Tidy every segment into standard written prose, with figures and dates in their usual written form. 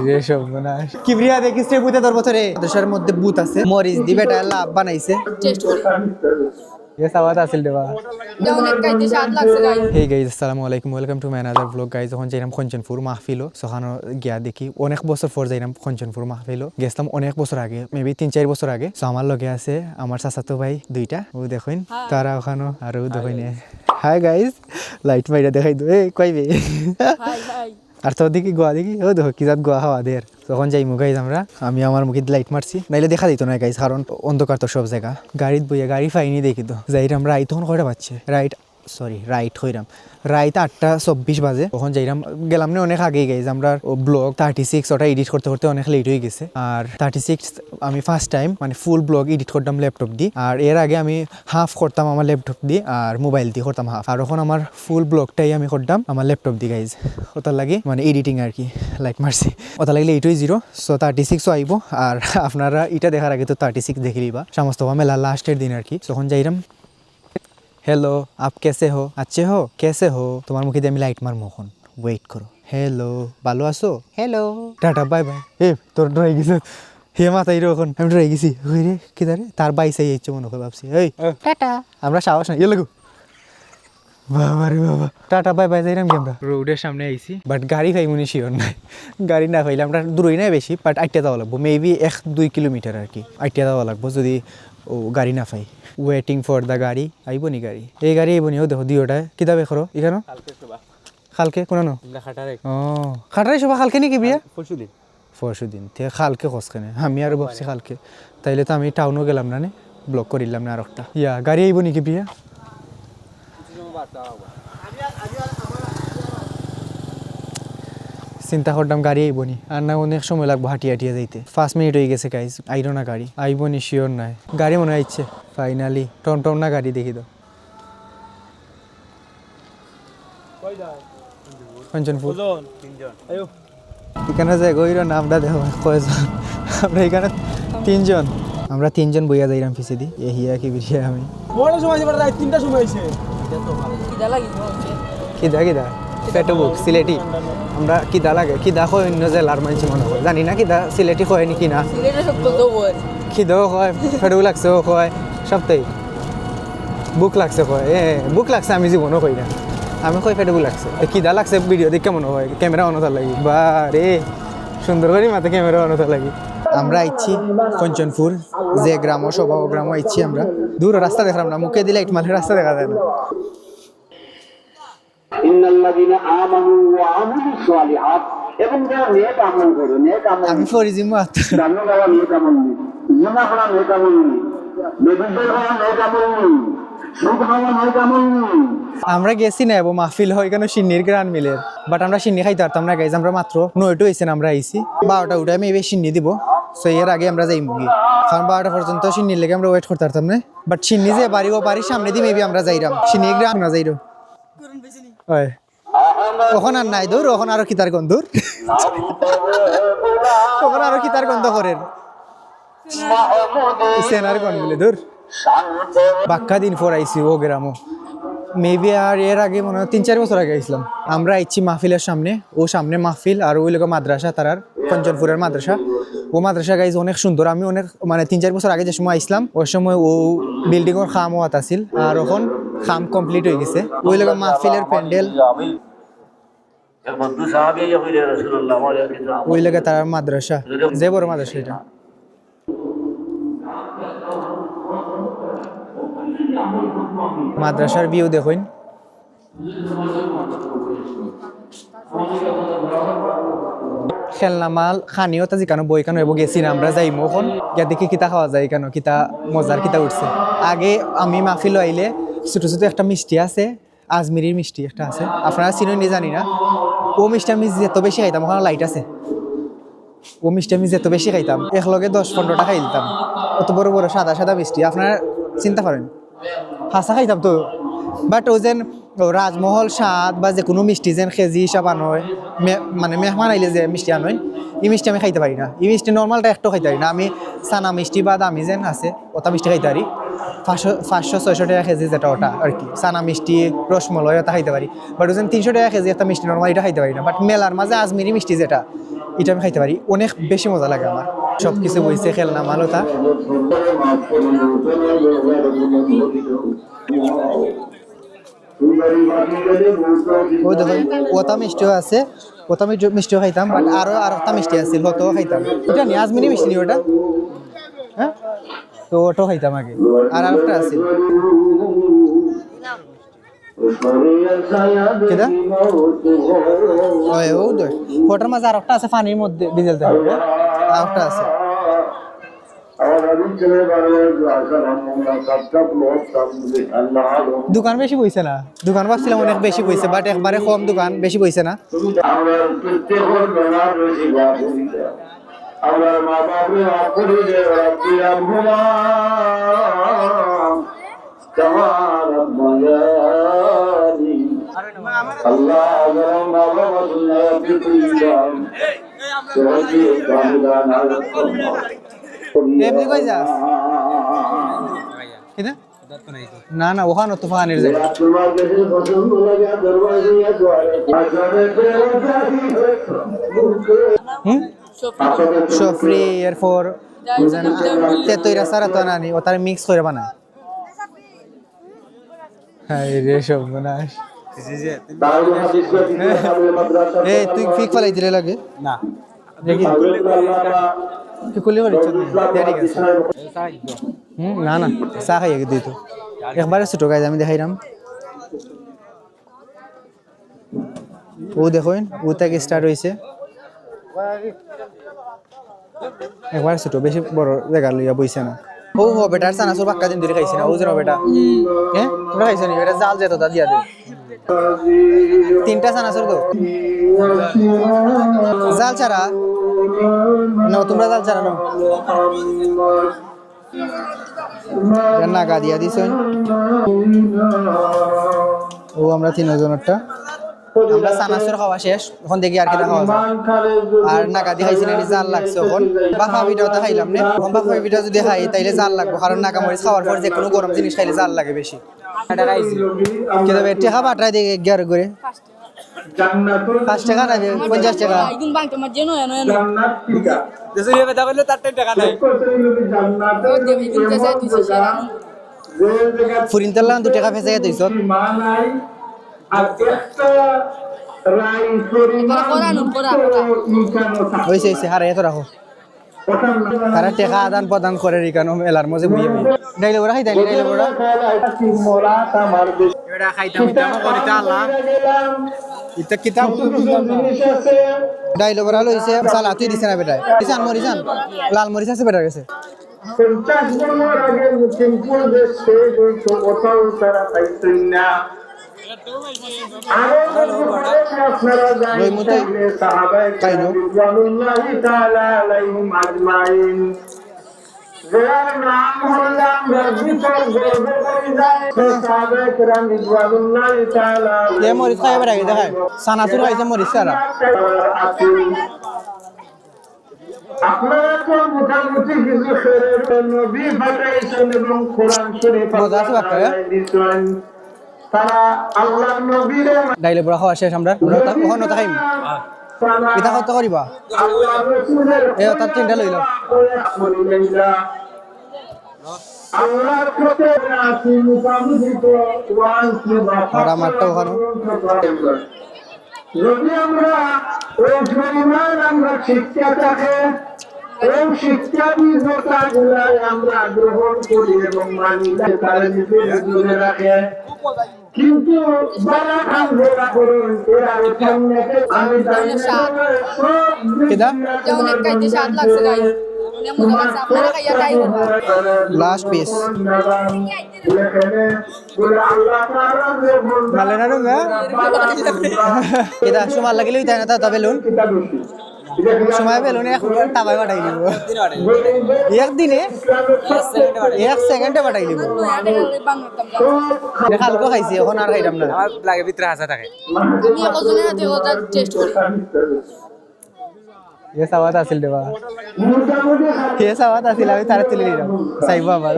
রে সর্বনাশ কিবরিয়া দেখিস রে বুতে তোর বছরে দেশের মধ্যে বুত আছে মরিচ দি বেটা লাভ বানাইছে টেস্ট করি এ সাওয়াত আছিল দেবা এটা অনেক খাইতে স্বাদ লাগছে গাইস হে গাইজ আসসালামু আলাইকুম welcome to my another blog guys যখন যাইলাম খঞ্চনপুর মাহফিল সখানো গিয়া দেখি অনেক বছর পর যাইলাম খঞ্চনপুর মাহফিল গেছিলাম অনেক বছর আগে মেবি 3-4 বছর আগে সো আমার লগে আছে আমার চাচাতো ভাই দুইটা ও দেখুন তারা ওখানো আর ও দেখুন হাই গাইজ লাইট মাইরা দেখাই দো এই কইবে হাই হাই আর তোর দিকে গোয়া দেখি ও দেখো কি জাত গোয়া হাওয়া দের তখন যাইমু গাইজ আমরা আমি আমার মুখে লাইট মারছি নাইলে দেখা দিত না গাইজ কারণ অন্ধকার তো সব জায়গা গাড়িত বইয়া গাড়ি পাইনি দেখি তো যাইরাম রাইট তখন কয়টা বাজছে রাইট হইরাম রাইত 8:24 বাজে তখন যাইরাম গেলাম না অনেক আগেই গাইজ আমরা ব্লগ 36 ওটা এডিট করতে করতে অনেক লেট হয়ে গেছে আর 36 আমি ফার্স্ট টাইম মানে ফুল ব্লগ এডিট করতাম ল্যাপটপ দিয়ে আর এর আগে আমি হাফ করতাম আমার ল্যাপটপ দিয়ে আর মোবাইল দিয়ে করতাম হাফ আর এখন আমার ফুল ব্লগটাই আমি করতাম আমার ল্যাপটপ দিয়ে গাইজ ওটার লাগে মানে এডিটিং আর কি লাইট মারছি ওটা লাগলে 8:0 সো 36 আইব আর আপনারা এটা দেখার আগে তো 36 দেখে লিবা সমস্ত মেলা লাস্টের দিন আর কি তখন যাইরাম हेलो आप कैसे हो अच्छे हो कैसे हो তোমার মুখে দিয়ে আমি লাইট মারমু এখন ওয়েট করো হ্যালো ভালো আছো হ্যালো টাটা বাই বাই এ তোর ডরাই গেছে হে মাথায় এখন আমি ডরাই গেছি ওই রে কি দাঁড়ে তার বাই চাই ইচ্ছে মনে করে ভাবছি এই টাটা আমরা সাহস না লাগু বাবা রে বাবা টাটা বাই বাই যাইরাম কি আমরা রোডের সামনে আইছি বাট গাড়ি পাই মনে শিওর নাই গাড়ি না পাইলে আমরা দূরই নাই বেশি বাট আইটা যাওয়া লাগবো মেবি 1-2 কিলোমিটার আর কি আইটা যাওয়া লাগবো যদি ও গাড়ি না পাই ওয়েটিং ফর দ্য গাড়ি আইব নি গাড়ি এই গাড়ি আইব নি ও দেখো দিওটা কিতাবে করো এখানে খালকে কোন নো ও খাটারে সবা খালকে নাকি বিয়া পরশুদিন তে খালকে খসখানে আমি আর ভাবছি খালকে তাইলে তো আমি টাউনও গেলাম না ব্লক করিলাম না আর একটা ইয়া গাড়ি আইব নাকি বিয়া চিন্তা করতাম গাড়ি আইব নি আর না অনেক সময় লাগবো হাঁটিয়ে হাঁটিয়ে যাইতে 5 মিনিট হয়ে গেছে গাইজ আইরো না গাড়ি আইব নি শিওর নাই গাড়ি মনে আইছে ফাইনালি টমটম না গাড়ি দেখি তো খঞ্চনপুর এখানে যে গইরো নামটা দেখো কয়জন আমরা এখানে 3 জন আমরা 3 জন বইয়া যাইরাম পিছে দি এ হিয়া কি বিরিয়া আমি বড় সময় আছে রাত 3টা সময় আছে কিদা লাগি হচ্ছে কিদা পেটো বুক সিলেটি আমরা কিদা লাগে কিদা হয় অন্য জেলার মানুষ মনে হয় জানি না কিদা সিলেটি হয় নাকি না সিলেটে সব তো বল খিদেও হয় পেটো লাগছেও হয় সবটাই বুক লাগছে কয় বুক লাগছে আমি জীবনও কই না আমি কই পেটো বুক লাগছে কিদা লাগছে ভিডিও দেখে কেমন হয় ক্যামেরা অনতা লাগি বা রে সুন্দর করে মাথা ক্যামেরা অনতা লাগি আমরা আইছি কঞ্চনপুর যে গ্রাম সভা গ্রাম আইছি আমরা দূর রাস্তা দেখলাম না মুখে দিলে ইট মালের রাস্তা দেখা যায় না ইন্নাল্লাযীনা আমানু ওয়া আমিলুস সালিহাত এবং যারা নেক আমল করে নেক আমল আমি ফরিজিমু জানো যারা নেক আমল নেই গুনাহ করা নেক আমল নেই বেবিচার করা নেক আমল নেই সুদ খাওয়া নেক আমল নেই আমরা গেছি না এবং মাহফিল হয় কেন সিন্নির গ্রান মিলের বাট আমরা সিন্নি খাইতে পারতাম না গাইজ আমরা মাত্র 9টা হয়েছেন আমরা আইছি 12টা উঠে আমি এবার সিন্নি দিব সো এর আগে আমরা যাই মুগি কারণ 12টা পর্যন্ত সিন্নির লেগে আমরা ওয়েট করতে পারতাম না বাট সিন্নি যে বাড়ির সামনে দিয়ে মেবি আমরা যাইরাম সিন্নি গ্রাম না যাইরো ওই ওখান আর নাই দূর ওখান আরো কিতার গন্ধ দূর ওখান আরো কিতার গন্ধ করেন সেনার গন্ধ বলে দূর বাক্কা দিন পর আইসি ও গ্রামও মেবি আর এর আগে মনে হয় 3-4 বছর আগে আইছিলাম আমরা আইছি মাহফিলের সামনে ও সামনে মাহফিল আর ওই লোক মাদ্রাসা তারার কঞ্চনপুরের মাদ্রাসা ও মাদ্রাসা গাইজ অনেক সুন্দর আমি অনেক মানে 3-4 বছর আগে যে সময় আইসলাম ওই সময় ও বিল্ডিং ওর খাম ওয়াত আছিল আর এখন খাম কমপ্লিট হয়ে গেছে ওই লোক মাহফিলের প্যান্ডেল ওই লোক তার মাদ্রাসা যে বড় মাদ্রাসা এটা মাদ্রাসার ভিউ দেখুন খেলনা মাল খানিও তা যেখানে বই কেন এবং গেছি না আমরা যাই মোখন গিয়া দেখি কিতা খাওয়া যায় কেন কিতা মজার কিতা উঠছে আগে আমি মাহফিল আইলে ছোট ছোট একটা মিষ্টি আছে আজমিরির মিষ্টি একটা আছে আপনারা চিনো নি জানি না ও মিষ্টি আমি যত বেশি খাইতাম ওখানে লাইট আছে ও মিষ্টি আমি যত বেশি খাইতাম একলগে 10-15টা খাই দিতাম অত বড় বড় সাদা সাদা মিষ্টি আপনারা চিন্তা করেন হাসা খাইতাম তো বাট ও যেন রাজমহল স্বাদ বা যে কোনো মিষ্টি যেন খেজি হিসাব আনয় মানে মেহমান আইলে যে মিষ্টি আনয় এই মিষ্টি আমি খাইতে পারি না এই মিষ্টি নর্মালটা একটু খাইতে পারি না আমি সানা মিষ্টি বা দামি যেন আছে ওটা মিষ্টি খাইতে পারি 500-600 টাকা কেজি যেটা ওটা আর কি সানা মিষ্টি রসমলাই ওটা খাইতে পারি বাট ওজন 300 টাকা কেজি একটা মিষ্টি নর্মাল এটা খাইতে পারি না বাট মেলার মাঝে আজমিরি মিষ্টি যেটা এটা আমি খাইতে পারি, অনেক বেশি মজা লাগে আমার। সব কিছু বইছে, খেলনা মালতা। ও দেখো ওটা মিষ্টিও আছে, ওটা মিষ্টিও খাইতাম, বাট আরো একটা মিষ্টি আছে, হতেও খাইতাম। এটা নি আজমিনি মিষ্টি নি ওটা, হ্যাঁ তো ওটাও খাইতাম আগে। আর আরেকটা আছে কেদা ও দই ফোটার মাঝে আরেকটা আছে, পানির মধ্যে বিজেলতে হবে, আরেকটা আছে। দোকান বেশি বইছে না, দোকান ভাবছিলাম অনেক বেশি বইছে, বাট একবারে কম দোকান, বেশি বইছে না। আমার মা বাবা অপরিজে রব্বিয়াহুমা কামা রাব্বায়ানি আল্লাহ আমার মা বাবা দুনিয়া বিতুইলাম সহি কামদানা এমনি কই যাস কিনা না না ওখানে তো ফানের যায়। তোমার কাছে পছন্দ লাগে দরওয়াজা দ্বারে আজাবে সফরি এরপর তেতইরা সারা তো নানি ও তার মিক্স করে বানায়। হাই রে সর্বনাশ। এই তুই ফিক ফলাই দিলে লাগে না দেখি তুই কুলি করে চল ঠিক আছে। না না চা খাইয়ে দিই তো একবারে ছোট গাইজ আমি দেখাইলাম। ও দেখুন ও থেকে স্টার্ট হয়েছে, একবার ছোট, বেশি বড় জায়গা লইয়া বইছে না। ও হো বেটা চানাচুর পাক্কা দিন ধরে খাইছি না, ও যেন বেটা হ্যাঁ তোমরা খাইছো নি? এটা জাল যেত তা দিয়া দে, 3টা চানাচুর তো জাল ছাড়া না, তোমরা জাল ছাড়া না নাগা দিয়া দিছ। ও আমরা 3জনেরটা আমরা চানাচুর খাওয়া শেষ, এখন দেখি আর কিনা খাওয়া যায়। আর নাগা দিয়ে খাইছি না, জাল লাগছে। এখন বাফা পিঠাটা খাইলাম না, এখন বাফা পিঠা যদি খাই তাইলে জাল লাগবে, কারণ নাগা মরিচ খাওয়ার পর যে কোনো গরম জিনিস খাইলে জাল লাগে বেশি। কিন্তু টেকা বাটায় দেখে 11 করে 5 টাকা না 50 টাকা। একদিন বাংকে মার জেনো এনো এনো দেশে বেটা করলে তার টাকা নাই। তো দেবি দিন কেসে দিছে সেরা ফুরিন তেল 2 টাকা ফেসে দিছ আর একটা রাই হইছে হইছে হারে এত রাখো। তারা টেকা আদান প্রদান করে রিকানো মেলার মধ্যে বুঝে ডাইলে ওরা খাইতাম ডাইলে ওরা এটা খাইতাম ইতাম করিতা আল্লাহ ইতা কিতাব ডাইলে ওরা লইছে সালা তুই দিছ না বেটা দিছান মরিছান লাল মরিচ আছে বেটার কাছে 50 বছর আগে মুকিমপুর দেশে তো ওটাও তারা পাইছেন না। ওই মতে কাইলো রাদিয়াল্লাহু তাআলা আলাইহিম আজমাইন যার নাম হলাম রাজিকার গর্ব করে যায় সাহাবায়ে কেরাম রাদিয়াল্লাহু তাআলা এ মরিচ খাই বেটা দেখায় সানাসুর খাইছে মরিচ সারা। আপনারা তো মোটামুটি কিছু খেরের নবী পাঠাইছেন এবং কোরআন শরীফ মজা আছে বাক্কা তারা আল্লাহর নবীরে ডাইলে বড় খাওয়া শেষ আমরা ওখানে তো খাইম পিঠা কত করিবা আল্লাহর রাসূলের এ তার 3টা লইলাম আল্লাহর পথে আসি মোটামুটি তো ওয়ানসে আর আমারটা ওখানে যদি আমরা ওই পরিমাণ আমরা শিক্ষা থাকে ওই শিক্ষা বিজতাগুলাই আমরা গ্রহণ করি এবং মানি তারা নিজের জন্য রাখে। কিন্তু যারা খানজোড়া করুন এরা সামনে আমি জানি কেদা অনেক খাইতে স্বাদ লাগছে গাইস অনেক মজা লাগছে আপনারা খাইয়া তাই লাস্ট পিস ভালো না রঙা কেদা সময় লাগিলেই তাই না তা বেলুন সময় বেলুন এখন টাবাই বাটাই দিব একদিনে 1 সেকেন্ডে বাটাই দিব। কালকে খাইছি এখন আর খাইতাম না, আমার লাগে ভিতরে হাসা থাকে। আমি একজনের হাতে ওটা টেস্ট করি এ সাবাত আছিল দেবা এ সাবাত আছিল আমি তারা তুলে দিলাম সাইব আবার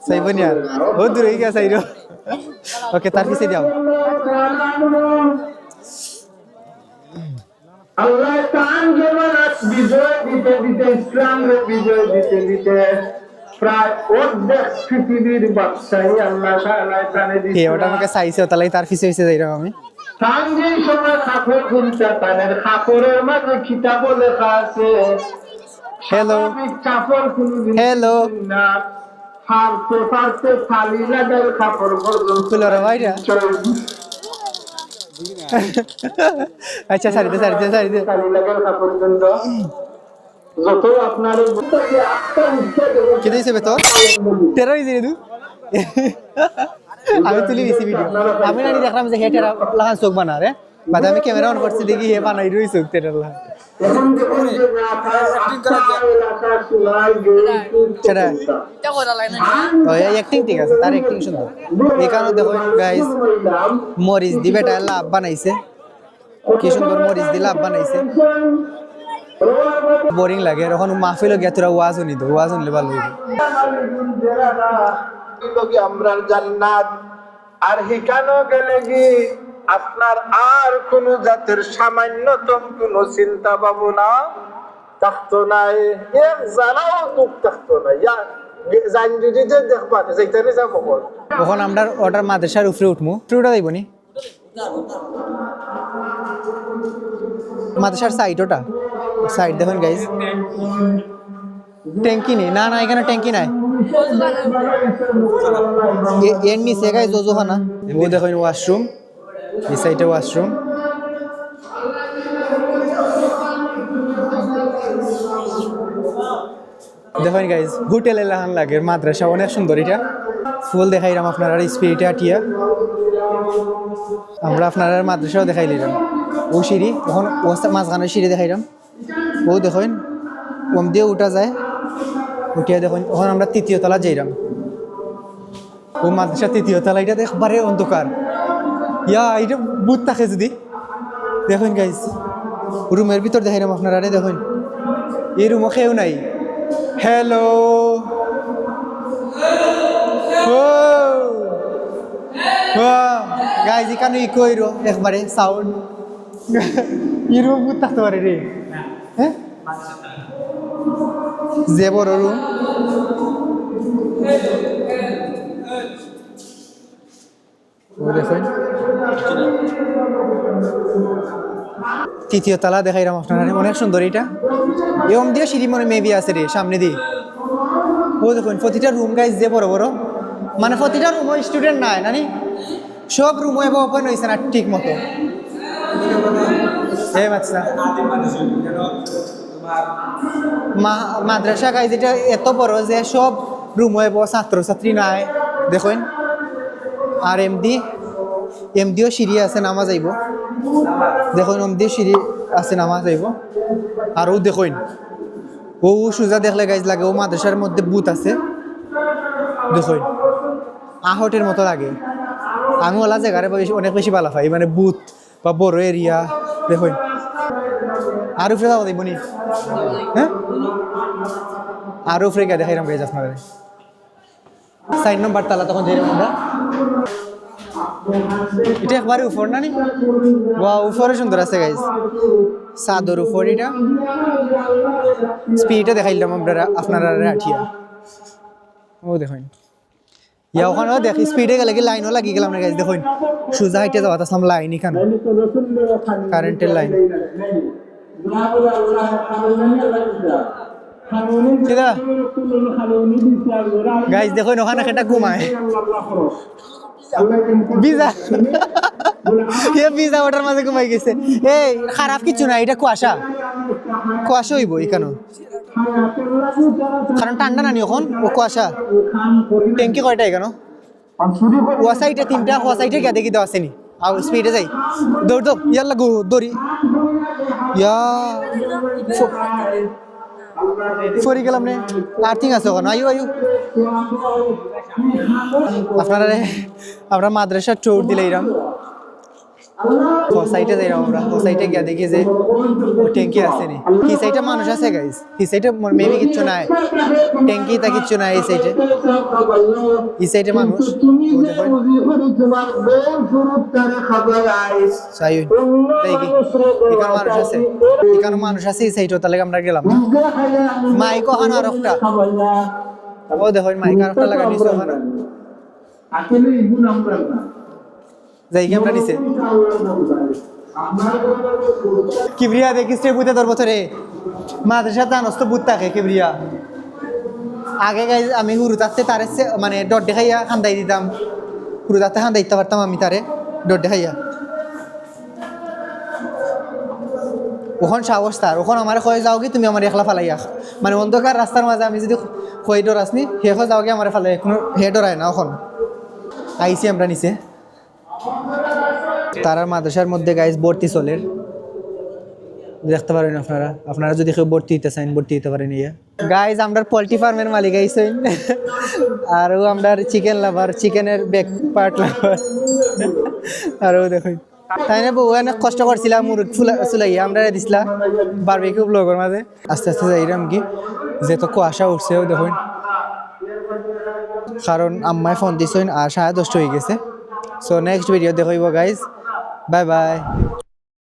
সাইব নি আর ও দূরে গিয়া সাইরো ওকে তার পিছে দাও আল্লাহ তান জমানাত বিজয় দিতে দিতে ইসলামকে বিজয় দিতে দিতে প্রায় অর্ধেক পৃথিবীর বাদশাহী আল্লাহ তাআলা এখানে কে দিয়েছে। ওটা আমাকে চাইছে তাহলে তার পিছে পিছে যাইরাম আমি তান যেই সময় কাপড় খুলতে তাদের কাপড়ের মাঝে কিতাব লেখা আছে হ্যালো স্বাভাবিক কাপড় কোনোদিন হ্যালো না ফালতে ফালতে ফালি লাগার কাপড় পর্যন্ত খুলো রে ভাইরা আচ্ছা সারিদে ফালি লাগার কাপড় পর্যন্ত যত আপনার কি দিয়েছে বেতন 13 হয়েছে রে আমি তুলি দিছি ভিডিও আমি নানি দেখলাম যে হেটার লাগান চোখ বানা রে বাদে আমি ক্যামেরা অন করছি দেখি হে বানাই রই চোখ তেটার লাগা এখন দেখুন যে এলাকা সুলাই সেটা এটা করা লাগে না ও অ্যাক্টিং ঠিক আছে তার অ্যাক্টিং সুন্দর এই কারণে দেখো গাইস মরিচ দি বেটা লাভ বানাইছে কি সুন্দর মরিচ দি লাভ বানাইছে বোরিং লাগে এখন মাহফিল গিয়া তোরা ওয়াজ শুনিতো ওয়াজ শুনলে ভালো হইবে আমরা জান্নাত আর হিকানো গেলে কি আপনার আর কোন জাতের সামান্যতম কোন চিন্তা ভাবনা থাকতো না এক জানাও দুঃখ থাকতো না জান যদি যে দেখবা যাইতে যাব তখন আমরা ওটার মাদ্রাসার উপরে উঠমু টুটা যাইব নি মাদ্রাসার সাইড ওটা সাইড দেখুন গাইস ট্যাঙ্কি নেই না না এখানে ট্যাঙ্কি নাই এর নিচে গাইস জোজোখানা ও দেখুন ওয়াশরুম এই সাইডে ওয়াশরুম দেখুন গাইস হোটেল এলাকান লাগে মাদ্রাসা অনেক সুন্দর এটা ফুল দেখাইলাম আপনারা স্পিরিটে আটিয়া আমরা আপনারা মাদ্রাসাও দেখাইলাম ও সিঁড়ি তখন মাঝখানে সিঁড়ি দেখাইলাম ও দেখুন কম দিয়ে উঠা যায় উঠিয়া দেখুন তখন আমরা তৃতীয় তলা যাইলাম ও মাদ্রাসা তৃতীয় তলা এটা দেখবারে অন্ধকার ইয়া এটা বুথ থাকে যদি দেখুন গাইস রুমের ভিতর দেখাইলাম আপনারা দেখুন এই রুমও কেউ নাই হ্যালো গাইজ এখানে ইকো হইরো একবারে সাউন্ড এরকম বুথ থাকতে পারে রে হ্যাঁ যে বড় রুম দেখেন তৃতীয় তলা দেখাইলাম আপনারা অনেক সুন্দর এটা এরকম দিয়ে সিঁড়ি মনে মেবি আছে রে সামনে দিয়ে ও দেখুন প্রতিটা রুম গাইজ যে বড় বড় মানে প্রতিটা রুমও স্টুডেন্ট নাই নানি সব রুমও এবার ওপেন হয়েছে না ঠিক মতো আচ্ছা মাদ্রাসা গাইজ এটা এত বড় যে সব রুমও এবার ছাত্রছাত্রী নাই দেখুন আর এমদিও সিঁড়ি আছে নামা যাইব দেখুন এমদিও সিঁড়ি আছে নামা যাইব আর ও দেখুন ও সোজা দেখলে গাইজ লাগে ও মাদ্রাসার মধ্যে বুথ আছে দেখুন আহটের মতো লাগে আমি ওলা জায়গায় অনেক বেশি ভালো পাই মানে বুথ বা বড় এরিয়া দেখুন আর উপরে যাওয়া যাইব নি হ্যাঁ আর উপরে গিয়ে দেখাইলাম গাইজ আপনারা 4 নম্বর তালা তখন যাইলাম আমরা এটা একবারে উপর না নি ওয়া উপরে সুন্দর আছে গাইজ সাদর উপর এটা স্পিডে দেখাইলাম আপনারা আঠিয়া ও দেখুন ইয়া ওখানেও দেখ স্পিডে গেলে কি লাইনও লাগি গেলাম না গাইজ দেখুন সোজা হাইটে যাওয়া তাম লাইন এখানে কারেন্টের লাইন গাইজ দেখুন ওখানে একটা ঘুমায় ভিজা ভিজা ওটার মাঝে ঘুমাই গেছে এই খারাপ কিছু না এটা কুয়াশা হইব এখানে কারণ ঠান্ডা নানি এখন ও কুয়াশা ট্যাঙ্কি কয়টা এখানে ওয়া সাইডে 3টা ওয়া সাইডে গিয়ে দেখি দেওয়া আসেনি আর স্পিডে যাই দৌড় ইয়ার লাগু দৌড়ি ইয়া ফরি গেলাম রে আর্থিং আছে ওখানে আয়ু আপনারা আমরা মাদ্রাসার চোর দিলে এরাম সাইডে যাই আমরা সাইডে গিয়ে দেখি যে ট্যাঙ্কি আছে নি কি সাইডে মানুষ আছে গাইস এই সাইডে মেবি কিচ্ছু নাই ট্যাঙ্কি তা কিচ্ছু নাই এই সাইডে মানুষ এখানে মানুষ আছে এই সাইডে তাহলে আমরা গেলাম না মাইক ওখানে আর একটা ও দেখো মাইক আর একটা লাগা নিছে ওখানে যাই কি আমরা নিচে কিবরিয়া দেখিস রে বুতে তোর বছরে মাদ্রাসা তানস্ত বুত থাকে কিবরিয়া আগে গাইজ আমি হুরুতাতে তারে মানে ডট দেখাইয়া খান্দাই দিতাম হুরুতাতে খান্দাই দিতে পারতাম আমি তারে ডট দেখাইয়া ওখান সাহস তার ওখান আমার কয়ে যাও কি তুমি আমার একলা ফালাইয়া মানে অন্ধকার রাস্তার মাঝে আমি যদি কয়ে ডর আসনি হে যাও কি আমার ফালাই কোনো হে ডরায় না ওখান আইসি আমরা নিচে তারার মাদ্রাসার মধ্যে গাইজ ভর্তি চলের দেখতে পারেন আপনারা যদি কেউ ভর্তি হইতে চান ভর্তি হইতে পারেন ইয়া গাইজ আমরা পোল্ট্রি ফার্মের মালিক আইসেন আর ও আমরা চিকেন লাভার চিকেনের ব্যাক পার্ট লাভার আর ও দেখুন তাই না বউ অনেক কষ্ট করছিলাম মুরগ চুলাইয়া আমরা দিছিলাম বারবিকিউ ব্লগের মাঝে আস্তে আস্তে যাইলাম কি যেহেতু কুয়াশা উঠছেও দেখুন কারণ আম্মায় ফোন দিছেন আর 10:30 হয়ে গেছে সো নেক্সট ভিডিও দেখাইব গাইজ বাই বাই